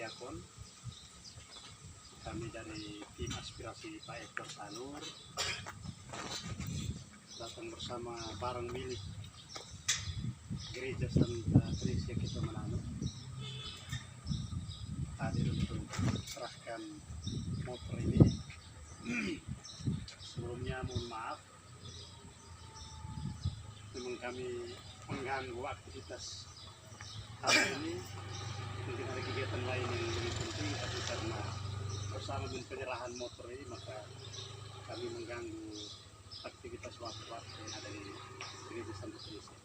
Diakon. Kami dari tim aspirasi Pak Ektor Tanur datang bersama barang milik Gereja Santa Teresia Kepemenanu, hadir untuk serahkan motor ini. Sebelumnya mohon maaf, memang kami mengganggu aktivitas hari ini. Mungkin ada kegiatan lain yang lebih penting, tapi karena bersama dengan penyerahan motor ini maka kami mengganggu aktivitas waktu-waktu yang ada di Gereja Santa Teresia.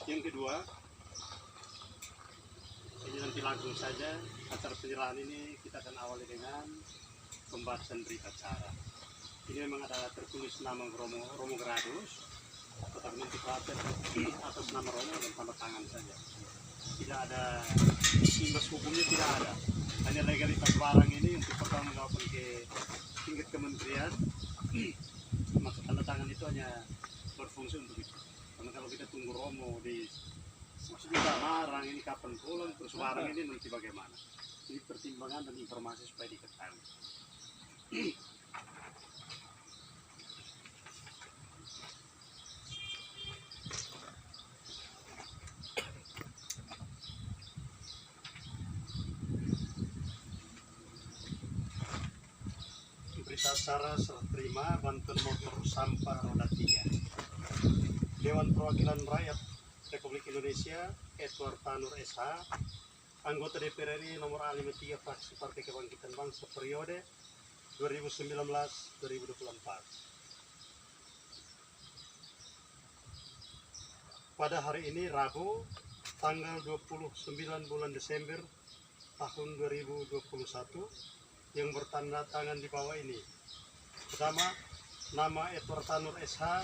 Yang kedua, ini nanti langsung saja acara penyerahan ini kita akan awali dengan pembahasan berita acara. Ini memang ada tertulis nama Romo Gradus, tetapi nanti pelapor atas nama Romo dan tanda tangan saja. Tidak ada imbas hukumnya, tidak ada. Hanya legalitas barang ini untuk pertanggungjawaban ke tingkat kementerian. Maka tanda tangan itu hanya berfungsi untuk itu. Karena kalau kita tunggu Romo di sudah barang ini kapan pulang, terus barang ini nanti bagaimana? Ini pertimbangan dan informasi supaya diketahui. Berita acara serah terima bantuan motor sampah roda 3. Dewan Perwakilan Rakyat Republik Indonesia Edward Tanur SH, anggota DPR RI nomor A53 fraksi Partai Kebangkitan Bangsa periode 2019-2024. Pada hari ini Rabu tanggal 29 bulan Desember tahun 2021 yang bertanda tangan di bawah ini. Pertama, nama Edward Tanur SH,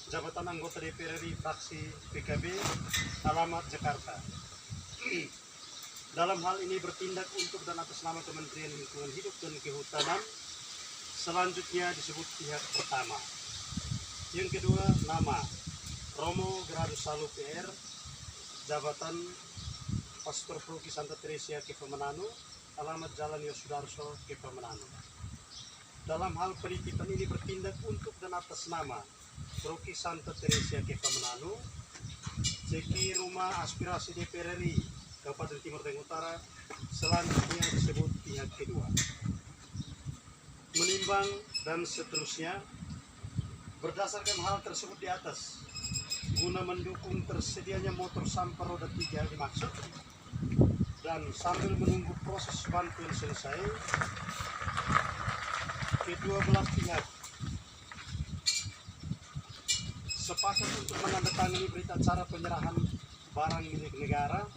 jabatan anggota DPR RI fraksi PKB, alamat Jakarta. Dalam hal ini bertindak untuk dan atas nama Kementerian Lingkungan Hidup dan Kehutanan. Selanjutnya disebut pihak pertama. Yang kedua, nama Romo Gradus Salu PR, jabatan Pastor Paroki Santa Teresia Kepemenanu, alamat Jalan Yosudarso Kepemenanu. Dalam hal penitipan ini bertindak untuk dan atas nama Paroki Santa Teresia Kepemenanu, Ceki Rumah Aspirasi DPR RI Kabupaten Timur Tengah Utara. Selanjutnya disebut pihak kedua. Menimbang dan seterusnya, berdasarkan hal tersebut di atas, guna mendukung tersedianya motor sampah roda 3 dimaksud, dan sambil menunggu proses bantuan selesai, kedua belah pihak sepakat untuk menandatangani berita acara penyerahan barang milik negara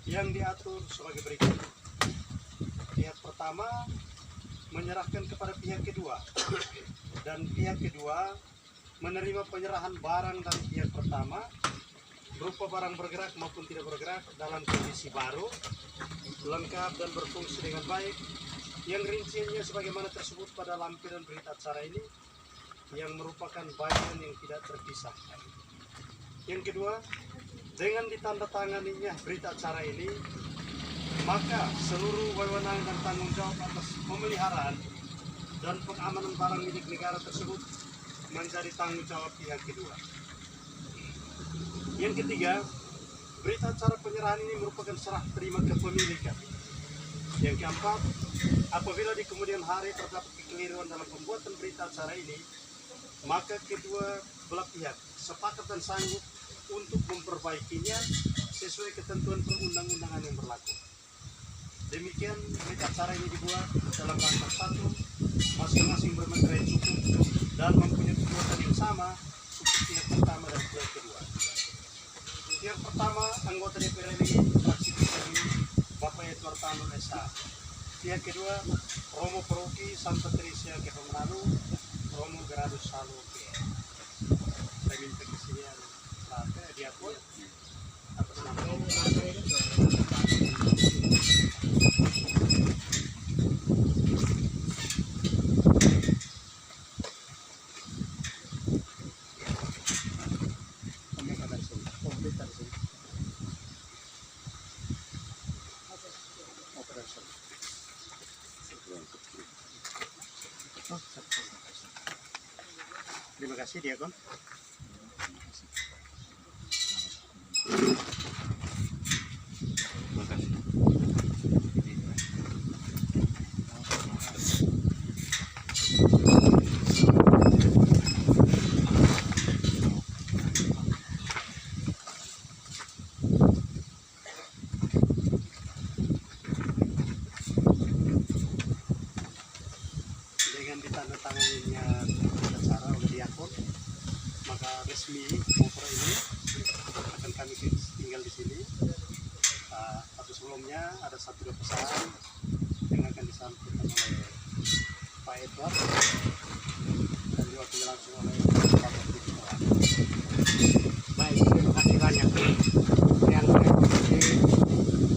yang diatur sebagai berikut. Pihak pertama menyerahkan kepada pihak kedua, dan pihak kedua menerima penyerahan barang dari pihak pertama berupa barang bergerak maupun tidak bergerak dalam kondisi baru, lengkap dan berfungsi dengan baik, yang rinciannya sebagaimana tersebut pada lampiran berita acara ini, yang merupakan bagian yang tidak terpisahkan. Yang kedua, dengan ditandatanganinya berita acara ini, maka seluruh wewenang dan tanggung jawab atas pemeliharaan dan pengamanan barang milik negara tersebut menjadi tanggung jawab pihak kedua. Yang ketiga, berita acara penyerahan ini merupakan serah terima kepemilikan. Yang keempat, apabila di kemudian hari terdapat kekeliruan dalam pembuatan berita acara ini, maka kedua belah pihak sepakat dan sanggup untuk memperbaikinya sesuai ketentuan perundang-undangan yang berlaku. Demikian berita acara ini dibuat dalam rangka satu, masing-masing bermaterai cukup dan mempunyai kekuatan yang sama untuk pihak pertama dan pihak kedua. Pihak pertama, anggota DPR RI fraksi PKB Bapak Edward Tanur SH. Pihak kedua, Romo Paroki Santa Teresia Kepemenanu, Romo Gradus Salu PR. Saya minta kesediaan diakui atas nama Romo. Terima kasih Diakon. Terima kasih. Dengan ditandatanganinya acara oleh Diakon, maka resmi koper ini akan kami tinggal di sini. Tapi sebelumnya ada satu dua pesan yang akan disampaikan oleh Pak Edward dan diwakili langsung oleh Bapak Ketua. Baik, terima kasih banyak. Yang saya hormati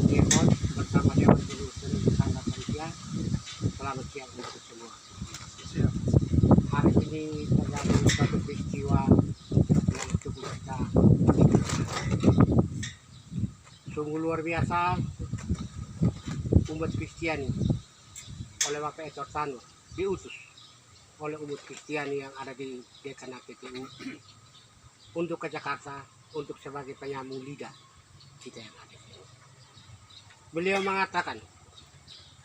Diakon bersama Dewan Penelusuri Sangat Manusia. Selamat siang untuk semua. Siap. Hari ini terjadi satu peristiwa yang cukup kita sungguh luar biasa. Umat Kristiani oleh Bapak Edward Tanur diutus oleh umat Kristiani yang ada di Dekanat TTU untuk ke Jakarta untuk sebagai penyambung lidah kita yang ada di sini. Beliau mengatakan,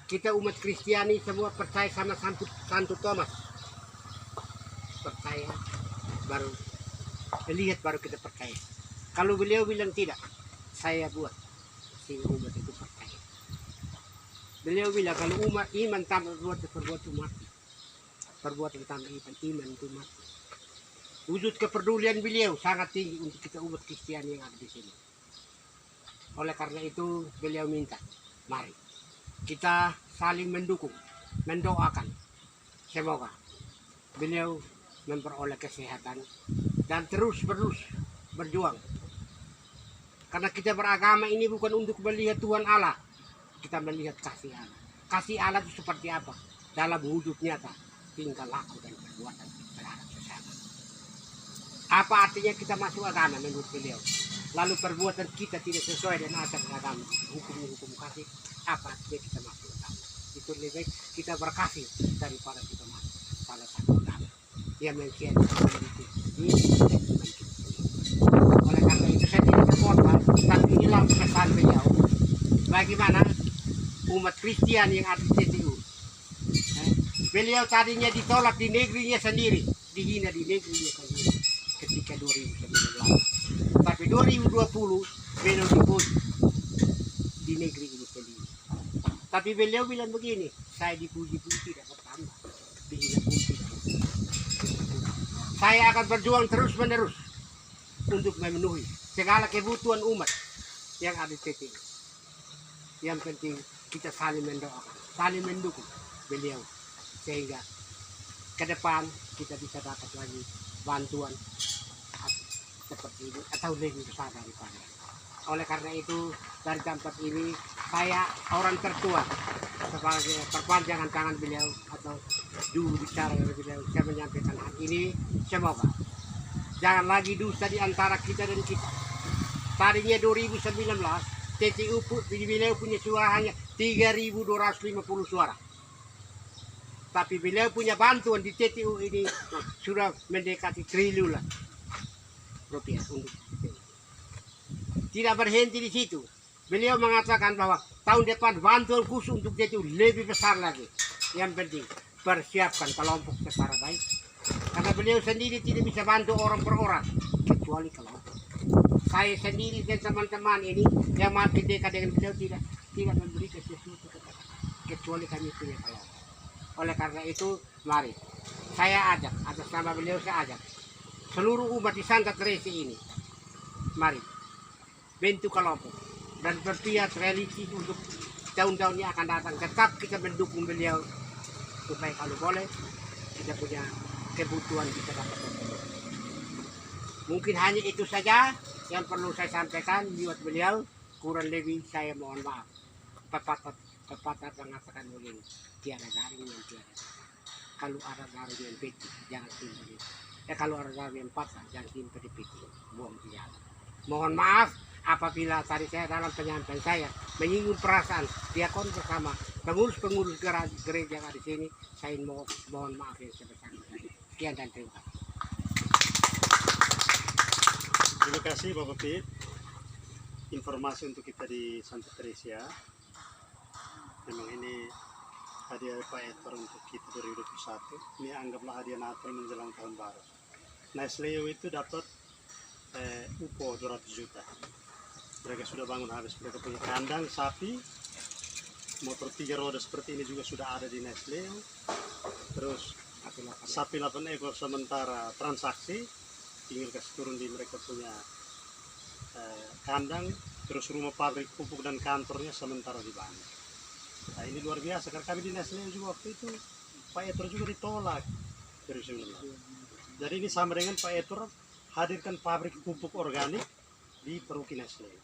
kita umat Kristiani semua percaya sama Santo Thomas. Percaya baru lihat baru kita percaya. Kalau beliau bilang tidak, saya buat si umat itu percaya. Beliau bilang kalau umat iman tanpa perbuatan mati. Perbuatan tanpa iman itu mati. Wujud kepedulian beliau sangat tinggi untuk kita umat Kristiani yang ada di sini. Oleh karena itu beliau minta, mari kita saling mendukung, mendoakan. Semoga beliau memperoleh kesehatan dan terus berjuang. Karena kita beragama ini bukan untuk melihat Tuhan Allah, kita melihat kasih Allah. Kasih Allah itu seperti apa? Dalam wujud nyata, tingkah laku dan perbuatan terhadap sesama. Apa artinya kita masuk agama menurut beliau? Lalu perbuatan kita tidak sesuai dengan ajaran agama, hukum kasih, apa artinya kita masuk agama? Itu lebih baik kita berkasih daripada kita masuk salah satu agama yang mengkhianati ini. Oleh karena itu saya tidak berkorban, tapi inilah pesan beliau. Bagaimana umat Kristen yang ada di TTU. Beliau tadinya ditolak di negerinya sendiri, dihina di negerinya sendiri ketika 2019. Tapi 2020 beliau dipuji di negeri ini sendiri. Tapi beliau bilang begini, saya dipuji-puji tidak bertambah, dihina pun tidak. Saya akan berjuang terus-menerus untuk memenuhi segala kebutuhan umat yang ada di TTU. Yang penting kita saling mendoakan, saling mendukung beliau sehingga ke depan kita bisa dapat lagi bantuan seperti ini atau lebih besar daripada. Oleh karena itu dari tempat ini saya orang tertua sebagai perpanjangan tangan beliau atau juru bicara dari beliau, saya menyampaikan hal ini. Semoga jangan lagi dusta di antara kita dan kita. Tadinya 2019 TTU beliau punya suara hanya 3.250 suara. Tapi beliau punya bantuan di TTU ini sudah mendekati triliunan rupiah untuk TTU. Tidak berhenti di situ. Beliau mengatakan bahwa tahun depan bantuan khusus untuk TTU lebih besar lagi. Yang penting persiapkan kelompok secara baik. Karena beliau sendiri tidak bisa bantu orang per orang kecuali kelompok. Saya sendiri dan teman-teman ini yang masih dekat dengan beliau tidak memberi sesuatu kecuali kami punya kelompok. Oleh karena itu mari saya ajak atas nama beliau, saya ajak seluruh umat di Santa Teresa ini, mari bentuk kelompok dan berpihak religi untuk tahun-tahun yang akan datang. Tetap kita mendukung beliau supaya kalau boleh kita punya kebutuhan kita dapat terpenuhi. Mungkin hanya itu saja yang perlu saya sampaikan buat beliau. Kurang lebih saya mohon maaf. Pepatah mengatakan begini, tiada garing yang tiada. Kalau ada garing yang peti, jangan simpan. Kalau ada garing yang patah, jangan simpan di peti, buang di jalan. Mohon maaf apabila tadi saya dalam penyampaian saya menyinggung perasaan Diakon bersama pengurus-pengurus gereja yang ada di sini. Saya mohon maaf yang sebesar-besarnya. Sekian dan terima kasih. Terima kasih Bapak Pit. Informasi untuk kita di Santa Teresia. Memang ini hadiah Pak Edward untuk kita 2021. Ini anggaplah hadiah Natal menjelang tahun baru. Nice Leo itu dapat UPO 200 juta. Mereka sudah bangun habis. Mereka punya kandang sapi, motor 3 roda seperti ini juga sudah ada di Nice Leo. Terus sapi 8 ekor sementara transaksi, tinggal kasih turun di mereka punya kandang. Terus rumah pabrik pupuk dan kantornya sementara dibangun. Nah ini luar biasa, karena kami di Nice Leo juga waktu itu Pak Edward juga ditolak 2019. Jadi ini sama dengan Pak Edward hadirkan pabrik pupuk organik di Perukina Nice Leo.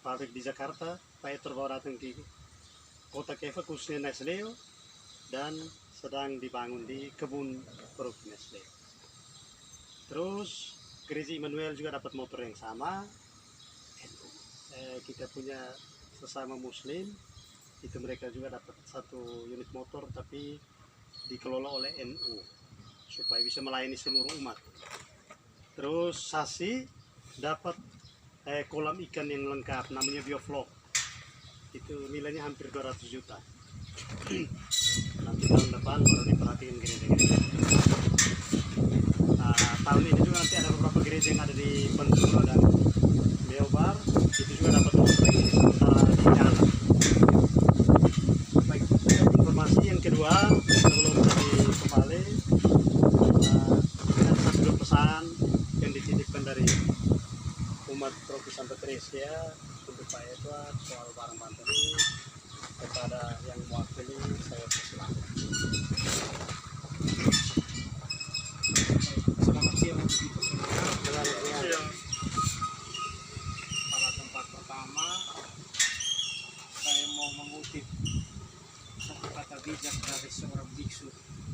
Pabrik di Jakarta, Pak Edward bawa datang di kota Keva khususnya Nice Leo, dan sedang dibangun di kebun Perukina Nice Leo. Terus Gereja Immanuel juga dapat motor yang sama. Kita punya sesama Muslim, itu mereka juga dapat 1 unit motor tapi dikelola oleh NU supaya bisa melayani seluruh umat. Terus Sasi dapat kolam ikan yang lengkap namanya Bioflok, itu nilainya hampir 200 juta. Nanti tahun depan baru diperhatiin gereja-gereja. Tahun ini juga nanti ada beberapa gereja yang ada di Pentura dan Leobar, itu juga dapat motor ini sementara di jalan. Baik, informasi yang kedua sebelum kami kembali, ada satu pesan yang dititipkan dari umat Provinsi Santa Teresia untuk Pak Edward soal barang bantuan ini kepada yang mewakili, saya persilakan. Selamat siang untuk kita semua. Pada tempat pertama, saya mau mengutip satu kata bijak dari seorang biksu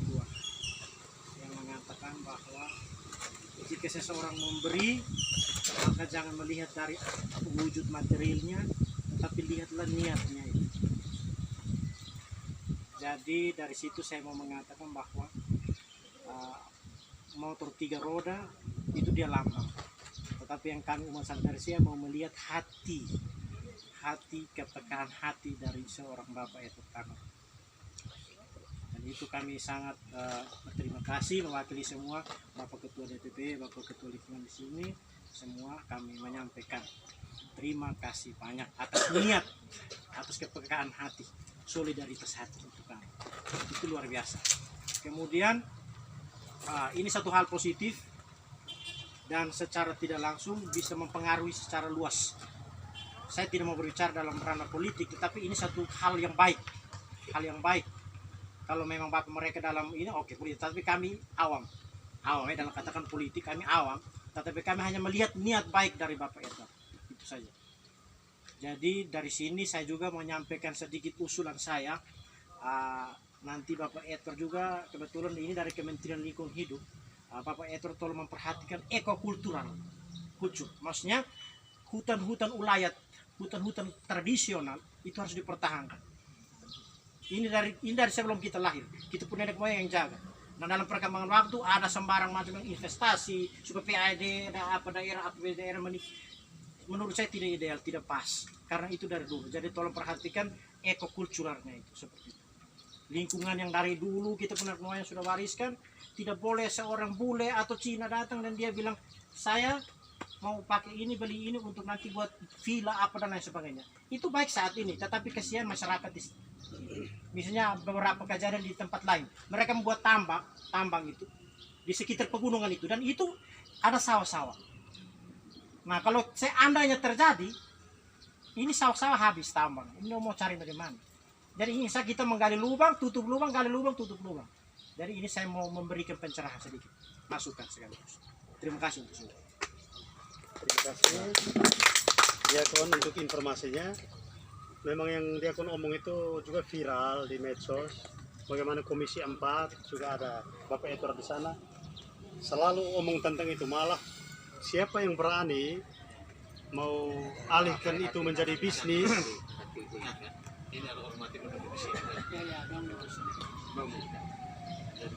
tua yang mengatakan bahwa jika seseorang memberi, maka jangan melihat dari wujud materialnya, tetapi lihatlah niatnya itu. Jadi dari situ saya mau mengatakan bahwa motor 3 roda itu dia lambang, tetapi yang kami umat Santa Teresia mau melihat hati, kepekaan hati dari seorang Bapak itu kami. Dan itu kami sangat berterima kasih mewakili semua Bapak Ketua DPP, Bapak Ketua Lingkungan di sini, semua kami menyampaikan terima kasih banyak atas niat, atas kepekaan hati, solidaritas hati untuk kami. Itu luar biasa. Kemudian ini satu hal positif dan secara tidak langsung bisa mempengaruhi secara luas. Saya tidak mau berbicara dalam ranah politik, tetapi ini satu hal yang baik. Kalau memang bapak mereka dalam ini oke, politik, tapi kami awam dalam katakan politik kami awam, tetapi kami hanya melihat niat baik dari Bapak Edward, itu saja. Jadi dari sini saya juga mau menyampaikan sedikit usulan saya. Nanti Bapak Edward juga kebetulan ini dari Kementerian Lingkungan Hidup, Bapak Edward tolong memperhatikan ekokultural, maksudnya hutan-hutan ulayat, hutan-hutan tradisional itu harus dipertahankan. Ini dari sebelum kita lahir, kita punya nenek moyang yang jaga. Nah dalam perkembangan waktu ada sembarang macam investasi supaya daerah menurut saya tidak ideal, tidak pas, karena itu dari dulu. Jadi tolong perhatikan ekokulturalnya itu seperti itu. Lingkungan yang dari dulu kita punya yang sudah wariskan, tidak boleh seorang bule atau Cina datang dan dia bilang saya mau pakai ini, beli ini untuk nanti buat villa apa dan lain sebagainya. Itu baik saat ini, tetapi kasihan masyarakat di sini. Misalnya beberapa kejadian di tempat lain, mereka membuat tambang itu di sekitar pegunungan itu, dan itu ada sawah-sawah. Nah kalau seandainya terjadi, ini sawah-sawah habis tambang, ini mau cari bagaimana? Jadi ini kita menggali lubang, tutup lubang, gali lubang, tutup lubang. Jadi ini saya mau memberikan pencerahan sedikit, masukan sekaligus. Terima kasih untuk semua. Terima kasih Diakon untuk informasinya. Memang yang Diakon omong itu juga viral di medsos. Bagaimana Komisi 4 juga ada Bapak Edward di sana. Selalu omong tentang itu, malah siapa yang berani mau alihkan itu menjadi bisnis. Jadi